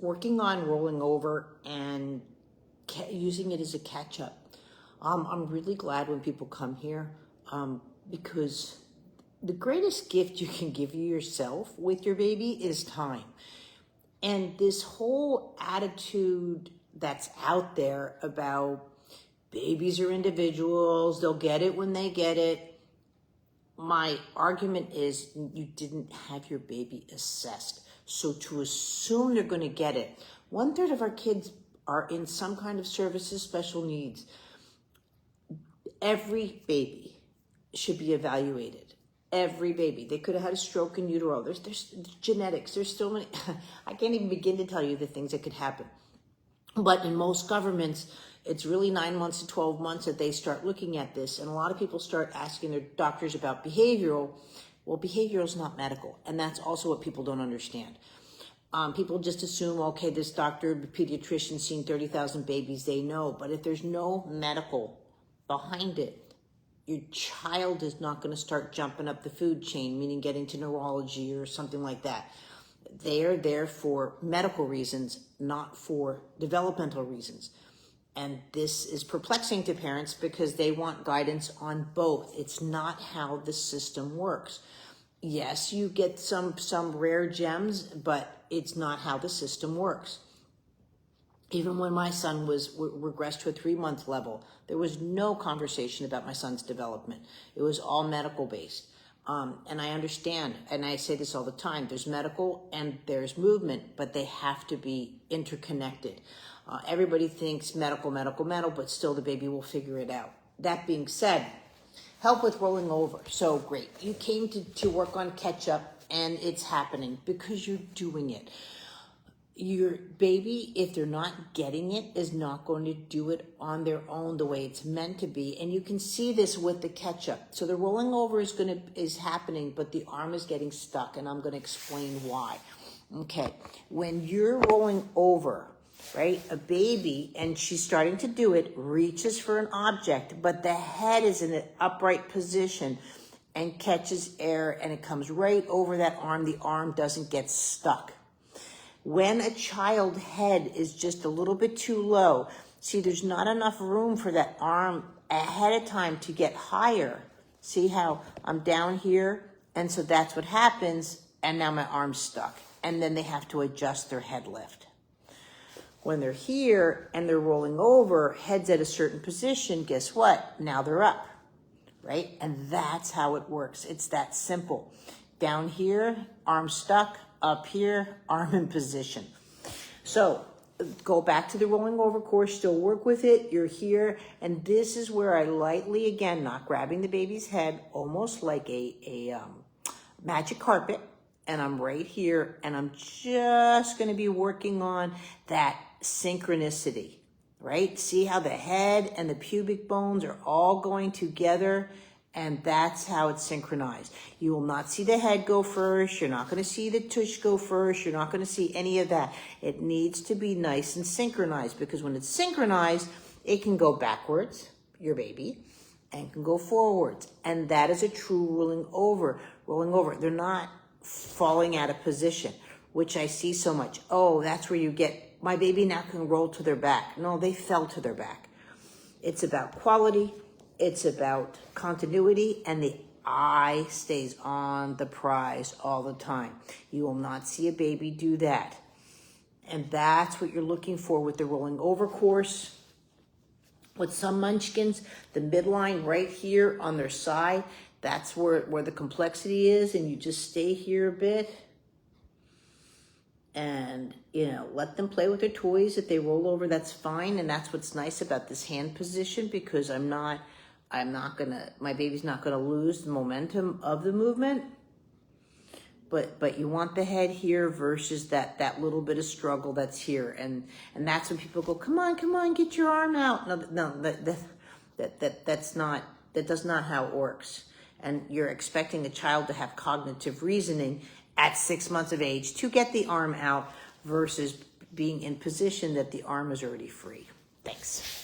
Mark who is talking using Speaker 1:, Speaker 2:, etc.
Speaker 1: working on rolling over and using it as a catch-up. I'm really glad when people come here because the greatest gift you can give yourself with your baby is time. And this whole attitude that's out there about babies are individuals, they'll get it when they get it. My argument is you didn't have your baby assessed. So to assume they're going to get it, 1/3 of our kids are in some kind of services, special needs. Every baby should be evaluated. Every baby. They could have had a stroke in utero. There's genetics. There's so many. I can't even begin to tell you the things that could happen. But in most governments, it's really 9 months to 12 months that they start looking at this. And a lot of people start asking their doctors about behavioral. Well, behavioral is not medical. And that's also what people don't understand. People just assume, okay, this doctor, the pediatrician, seen 30,000 babies, they know. But if there's no medical behind it, your child is not going to start jumping up the food chain, meaning getting to neurology or something like that. They are there for medical reasons, not for developmental reasons. And this is perplexing to parents because they want guidance on both. It's not how the system works. Yes, you get some rare gems, but it's not how the system works. Even when my son was regressed to a 3-month level, there was no conversation about my son's development. It was all medical based. And I understand, and I say this all the time, there's medical and there's movement, but they have to be interconnected. Everybody thinks medical, but still the baby will figure it out. That being said, help with rolling over. So great. You came to work on catch up and it's happening because you're doing it. Your baby, if they're not getting it, is not going to do it on their own the way it's meant to be. And you can see this with the catch-up. So the rolling over is happening, but the arm is getting stuck, and I'm going to explain why. Okay, when you're rolling over, right, a baby, and she's starting to do it, reaches for an object, but the head is in an upright position and catches air, and it comes right over that arm. The arm doesn't get stuck. When a child head is just a little bit too low, see, there's not enough room for that arm ahead of time to get higher. See how I'm down here? And so that's what happens. And now my arm's stuck. And then they have to adjust their head lift. When they're here and they're rolling over, head's at a certain position, guess what? Now they're up, right? And that's how it works. It's that simple. Down here, arm stuck. Up here, arm in position. So go back to the rolling over course, still work with it. You're here. And this is where I lightly, again, not grabbing the baby's head, almost like a magic carpet. And I'm right here. And I'm just going to be working on that synchronicity, right? See how the head and the pubic bones are all going together. And that's how it's synchronized. You will not see the head go first. You're not going to see the tush go first. You're not going to see any of that. It needs to be nice and synchronized, because when it's synchronized, it can go backwards, your baby, and can go forwards. And that is a true rolling over. They're not falling out of position, which I see so much. Oh, that's where you get, my baby now can roll to their back. No, they fell to their back. It's about quality. It's about continuity, and the eye stays on the prize all the time. You will not see a baby do that. And that's what you're looking for with the rolling over course. With some munchkins, the midline right here on their side, that's where the complexity is, and you just stay here a bit. And, let them play with their toys. If they roll over, that's fine. And that's what's nice about this hand position, because my baby's not gonna lose the momentum of the movement. But you want the head here versus that little bit of struggle that's here. And that's when people go, come on, get your arm out. No, that's not how it works. And you're expecting a child to have cognitive reasoning at 6 months of age to get the arm out versus being in position that the arm is already free. Thanks.